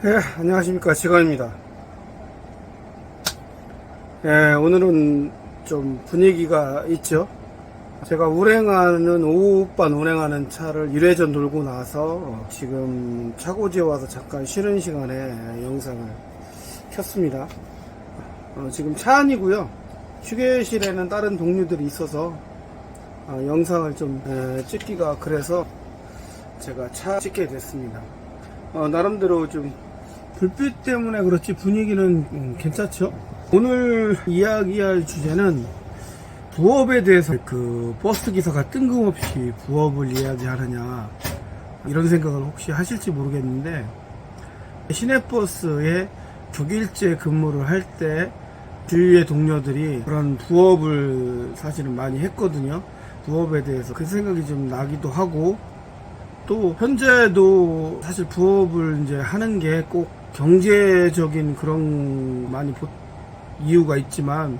예, 안녕하십니까. 지관입니다. 예, 오늘은 좀 분위기가 있죠. 제가 오후반 운행하는 차를 1회전 돌고 나서 지금 차고지에 와서 잠깐 쉬는 시간에 영상을 켰습니다. 지금 차 안이고요. 휴게실에는 다른 동료들이 있어서 영상을 좀 찍기가 그래서 제가 차 찍게 됐습니다. 나름대로 좀 불빛 때문에 그렇지 분위기는 괜찮죠. 오늘 이야기할 주제는 부업에 대해서 그 버스 기사가 뜬금없이 부업을 이야기하느냐 이런 생각을 혹시 하실지 모르겠는데, 시내버스에 격일제 근무를 할 때 주위의 동료들이 그런 부업을 사실은 많이 했거든요. 부업에 대해서 그 생각이 좀 나기도 하고, 또 현재도 사실 부업을 이제 하는 게 꼭 경제적인 그런 많이 이유가 있지만,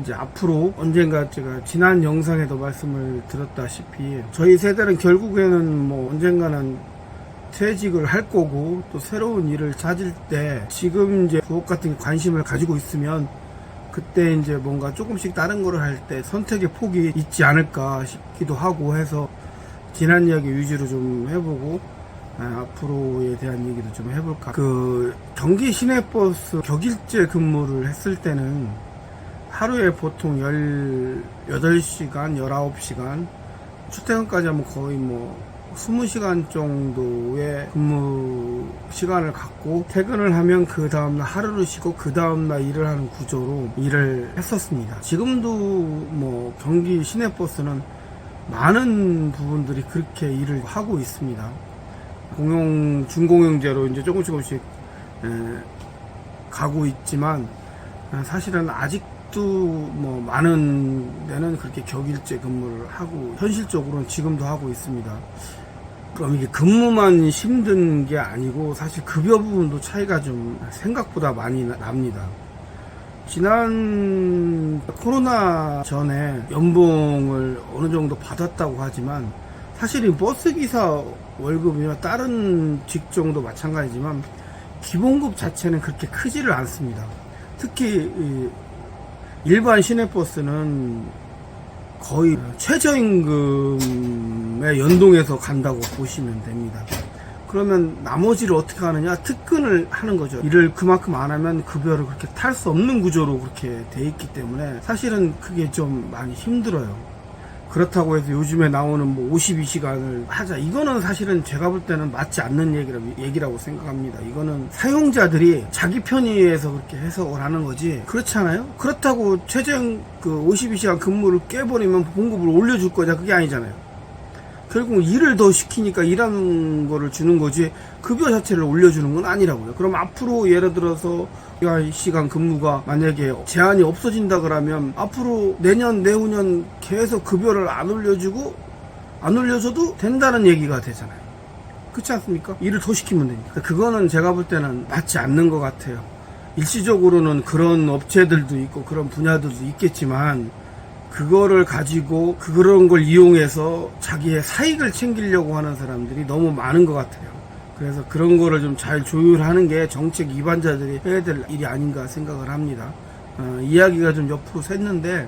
이제 앞으로 언젠가 제가 지난 영상에도 말씀을 드렸다시피 저희 세대는 결국에는 뭐 언젠가는 퇴직을 할 거고, 또 새로운 일을 찾을 때 지금 이제 부업 같은 관심을 가지고 있으면 그때 이제 뭔가 조금씩 다른 거를 할 때 선택의 폭이 있지 않을까 싶기도 하고 해서 지난 이야기 위주로 좀 해보고 앞으로에 대한 얘기도 좀 해볼까. 그 경기 시내버스 격일제 근무를 했을 때는 하루에 보통 18시간, 19시간, 출퇴근까지 하면 거의 뭐 20시간 정도의 근무 시간을 갖고 퇴근을 하면 그 다음날 하루를 쉬고 그 다음날 일을 하는 구조로 일을 했었습니다. 지금도 뭐 경기 시내버스는 많은 부분들이 그렇게 일을 하고 있습니다. 준공영제로 이제 조금씩 가고 있지만, 사실은 아직도 뭐 많은 데는 그렇게 격일제 근무를 하고 현실적으로는 지금도 하고 있습니다. 그럼 이게 근무만 힘든 게 아니고 사실 급여 부분도 차이가 좀 생각보다 많이 납니다. 지난 코로나 전에 연봉을 어느 정도 받았다고 하지만 사실 이 버스기사 월급이나 다른 직종도 마찬가지지만 기본급 자체는 그렇게 크지를 않습니다. 특히 일반 시내버스는 거의 최저임금에 연동해서 간다고 보시면 됩니다. 그러면 나머지를 어떻게 하느냐? 특근을 하는 거죠. 일을 그만큼 안 하면 급여를 그렇게 탈 수 없는 구조로 그렇게 돼 있기 때문에 사실은 그게 좀 많이 힘들어요. 그렇다고 해서 요즘에 나오는 뭐 52시간을 하자, 이거는 사실은 제가 볼 때는 맞지 않는 얘기라고 생각합니다. 이거는 사용자들이 자기 편의에서 그렇게 해석을 하는 거지, 그렇지 않아요? 그렇다고 최저임 그 52시간 근무를 깨버리면 봉급을 올려줄 거냐? 그게 아니잖아요. 결국 일을 더 시키니까 일하는 거를 주는 거지 급여 자체를 올려주는 건 아니라고요. 그럼 앞으로 예를 들어서 12시간 근무가 만약에 제한이 없어진다 그러면 앞으로 내년 내후년 계속 급여를 안 올려줘도 된다는 얘기가 되잖아요. 그렇지 않습니까? 일을 더 시키면 되니까. 그거는 제가 볼 때는 맞지 않는 것 같아요. 일시적으로는 그런 업체들도 있고 그런 분야들도 있겠지만, 그거를 가지고 그런 걸 이용해서 자기의 사익을 챙기려고 하는 사람들이 너무 많은 것 같아요. 그래서 그런 거를 좀 잘 조율하는 게 정책 위반자들이 해야 될 일이 아닌가 생각을 합니다. 이야기가 좀 옆으로 샜는데,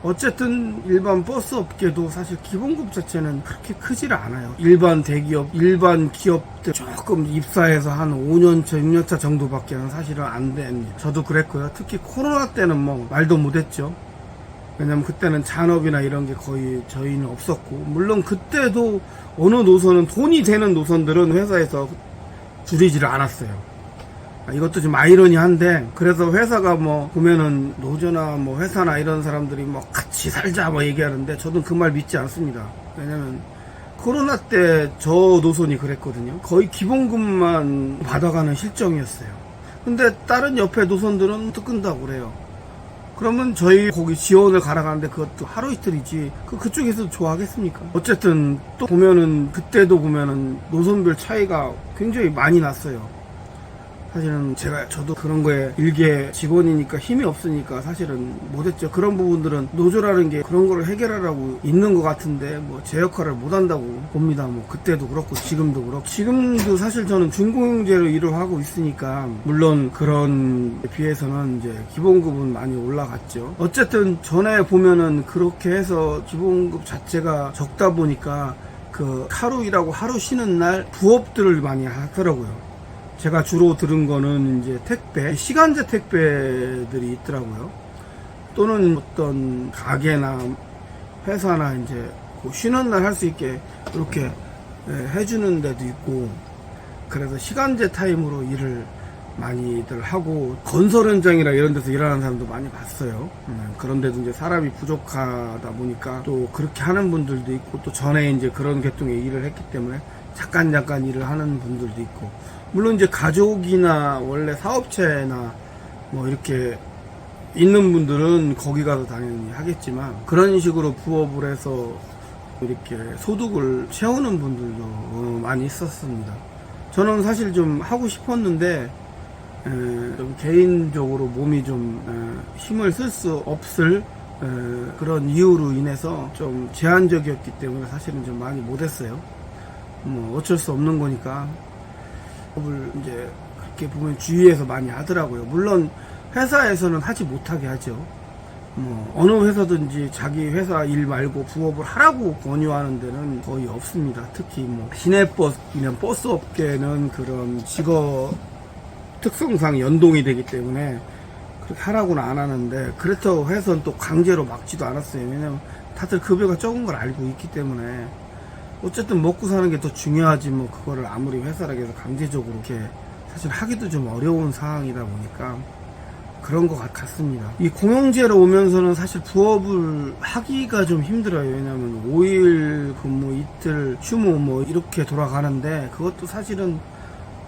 어쨌든 일반 버스 업계도 사실 기본급 자체는 그렇게 크지를 않아요. 일반 대기업, 일반 기업들 조금 입사해서 한 5년차, 6년차 정도밖에는 사실은 안 됩니다. 저도 그랬고요. 특히 코로나 때는 뭐 말도 못했죠. 왜냐면 그때는 잔업이나 이런 게 거의 저희는 없었고, 물론 그때도 어느 노선은 돈이 되는 노선들은 회사에서 줄이지를 않았어요. 이것도 좀 아이러니한데, 그래서 회사가 뭐 보면은 노조나 뭐 회사나 이런 사람들이 뭐 같이 살자 뭐 얘기하는데 저도 그 말 믿지 않습니다. 왜냐면 코로나 때 저 노선이 그랬거든요. 거의 기본급만 받아가는 실정이었어요. 근데 다른 옆에 노선들은 또 끈다고 그래요. 그러면 저희 거기 지원을 갈아가는데 그것도 하루 이틀이지 그쪽에서 좋아하겠습니까? 어쨌든 또 보면은 그때도 보면은 노선별 차이가 굉장히 많이 났어요. 사실은 저도 그런 거에 일개 직원이니까 힘이 없으니까 사실은 못했죠. 그런 부분들은 노조라는 게 그런 거를 해결하라고 있는 것 같은데 뭐 제 역할을 못한다고 봅니다. 뭐 그때도 그렇고 지금도 그렇고, 지금도 사실 저는 준공영제로 일을 하고 있으니까 물론 그런 데 비해서는 이제 기본급은 많이 올라갔죠. 어쨌든 전에 보면은 그렇게 해서 기본급 자체가 적다 보니까 그 하루 일하고 하루 쉬는 날 부업들을 많이 하더라고요. 제가 주로 들은 거는 이제 택배, 시간제 택배들이 있더라고요. 또는 어떤 가게나 회사나 이제 쉬는 날 할 수 있게 이렇게 해주는 데도 있고, 그래서 시간제 타임으로 일을 많이들 하고, 건설 현장이나 이런 데서 일하는 사람도 많이 봤어요. 그런데도 이제 사람이 부족하다 보니까 또 그렇게 하는 분들도 있고, 또 전에 이제 그런 계통의 일을 했기 때문에 잠깐 일을 하는 분들도 있고, 물론 이제 가족이나 원래 사업체나 뭐 이렇게 있는 분들은 거기 가서 당연히 하겠지만, 그런 식으로 부업을 해서 이렇게 소득을 채우는 분들도 많이 있었습니다. 저는 사실 좀 하고 싶었는데 좀 개인적으로 몸이 좀 힘을 쓸 수 없을 그런 이유로 인해서 좀 제한적이었기 때문에 사실은 좀 많이 못했어요. 뭐 어쩔 수 없는 거니까. 이제 그렇게 보면 주위에서 많이 하더라고요. 물론 회사에서는 하지 못하게 하죠. 뭐 어느 회사든지 자기 회사 일 말고 부업을 하라고 권유하는 데는 거의 없습니다. 특히 뭐 시내버스, 그냥 버스 업계는 그런 직업 특성상 연동이 되기 때문에 그렇게 하라고는 안 하는데, 그렇다고 해서 또 강제로 막지도 않았어요. 왜냐면 다들 급여가 적은 걸 알고 있기 때문에. 어쨌든 먹고 사는 게 더 중요하지, 뭐 그거를 아무리 회사라고 해서 강제적으로 이렇게 사실 하기도 좀 어려운 상황이다 보니까 그런 것 같습니다. 이 공영제로 오면서는 사실 부업을 하기가 좀 힘들어요. 왜냐면 5일 근무 이틀 휴무 뭐 이렇게 돌아가는데, 그것도 사실은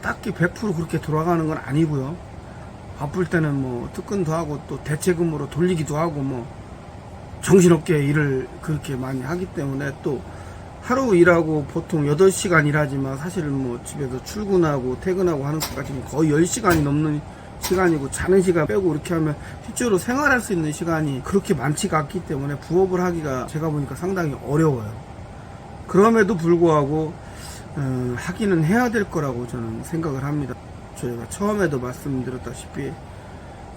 딱히 100% 그렇게 돌아가는 건 아니고요. 바쁠 때는 뭐 특근도 하고 또 대체근무로 돌리기도 하고 뭐 정신없게 일을 그렇게 많이 하기 때문에, 또 하루 일하고 보통 8시간 일하지만 사실은 뭐 집에서 출근하고 퇴근하고 하는 것까지는 거의 10시간이 넘는 시간이고, 자는 시간 빼고 이렇게 하면 실제로 생활할 수 있는 시간이 그렇게 많지가 않기 때문에 부업을 하기가 제가 보니까 상당히 어려워요. 그럼에도 불구하고 하기는 해야 될 거라고 저는 생각을 합니다. 저희가 처음에도 말씀드렸다시피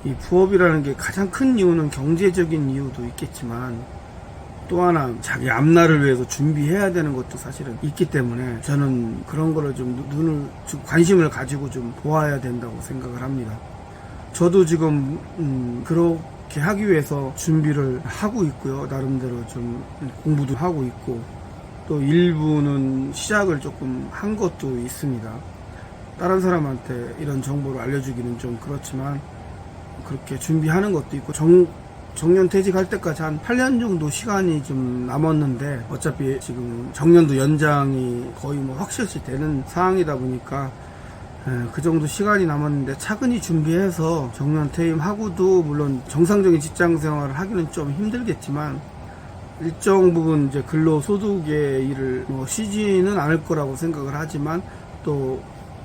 이 부업이라는 게 가장 큰 이유는 경제적인 이유도 있겠지만, 또 하나 자기 앞날을 위해서 준비해야 되는 것도 사실은 있기 때문에 저는 그런 거를 좀 관심을 가지고 좀 보아야 된다고 생각을 합니다. 저도 지금 그렇게 하기 위해서 준비를 하고 있고요. 나름대로 좀 공부도 하고 있고, 또 일부는 시작을 조금 한 것도 있습니다. 다른 사람한테 이런 정보를 알려주기는 좀 그렇지만 그렇게 준비하는 것도 있고, 정년 퇴직할 때까지 한 8년 정도 시간이 좀 남았는데, 어차피 지금 정년도 연장이 거의 뭐 확실시 되는 상황이다 보니까 그 정도 시간이 남았는데 차근히 준비해서 정년 퇴임하고도 물론 정상적인 직장 생활을 하기는 좀 힘들겠지만 일정 부분 이제 근로소득의 일을 뭐 쉬지는 않을 거라고 생각을 하지만, 또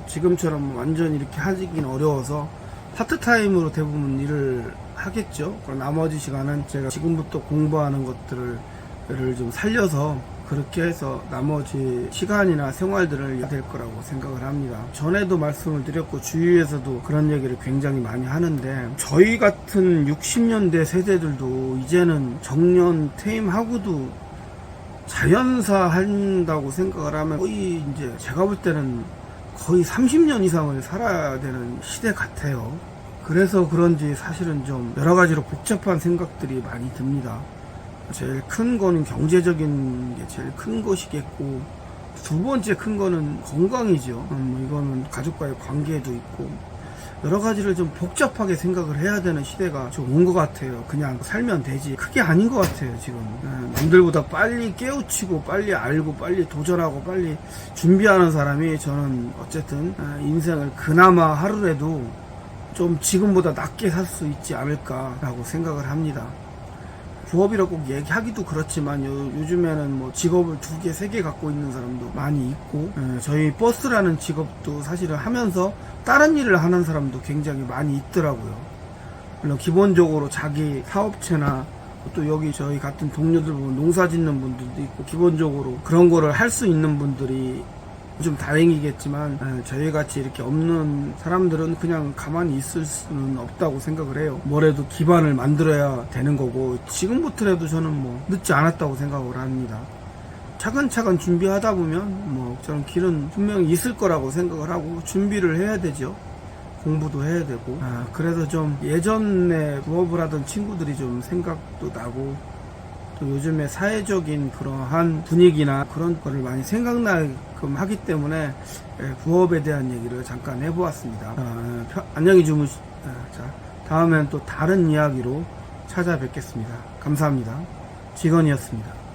지금처럼 완전히 이렇게 하기는 어려워서 파트타임으로 대부분 일을 하겠죠. 그럼 나머지 시간은 제가 지금부터 공부하는 것들을 좀 살려서 그렇게 해서 나머지 시간이나 생활들을 해야 될 거라고 생각을 합니다. 전에도 말씀을 드렸고 주위에서도 그런 얘기를 굉장히 많이 하는데, 저희 같은 60년대 세대들도 이제는 정년 퇴임하고도 자연사 한다고 생각을 하면 거의 이제 제가 볼 때는 거의 30년 이상을 살아야 되는 시대 같아요. 그래서 그런지 사실은 좀 여러 가지로 복잡한 생각들이 많이 듭니다. 제일 큰 거는 경제적인 게 제일 큰 것이겠고, 두 번째 큰 거는 건강이죠. 이거는 가족과의 관계도 있고, 여러 가지를 좀 복잡하게 생각을 해야 되는 시대가 좀 온 것 같아요. 그냥 살면 되지, 그게 아닌 것 같아요. 지금 남들보다 빨리 깨우치고 빨리 알고 빨리 도전하고 빨리 준비하는 사람이, 저는 어쨌든 인생을 그나마 하루라도 좀 지금보다 낫게 살 수 있지 않을까라고 생각을 합니다. 부업이라고 꼭 얘기하기도 그렇지만 요즘에는 뭐 직업을 2개, 3개 갖고 있는 사람도 많이 있고, 저희 버스라는 직업도 사실은 하면서 다른 일을 하는 사람도 굉장히 많이 있더라고요. 물론 기본적으로 자기 사업체나 또 여기 저희 같은 동료들 보면 농사 짓는 분들도 있고, 기본적으로 그런 거를 할 수 있는 분들이 좀 다행이겠지만, 저희같이 이렇게 없는 사람들은 그냥 가만히 있을 수는 없다고 생각을 해요. 뭐래도 기반을 만들어야 되는 거고, 지금부터라도 저는 뭐 늦지 않았다고 생각을 합니다. 차근차근 준비하다 보면 뭐 저는 길은 분명히 있을 거라고 생각을 하고 준비를 해야 되죠. 공부도 해야 되고. 그래서 좀 예전에 부업을 하던 친구들이 좀 생각도 나고, 또 요즘에 사회적인 그러한 분위기나 그런 거를 많이 생각나게끔 하기 때문에 부업에 대한 얘기를 잠깐 해보았습니다. 안녕히 자, 다음엔 또 다른 이야기로 찾아뵙겠습니다. 감사합니다. 직원이었습니다.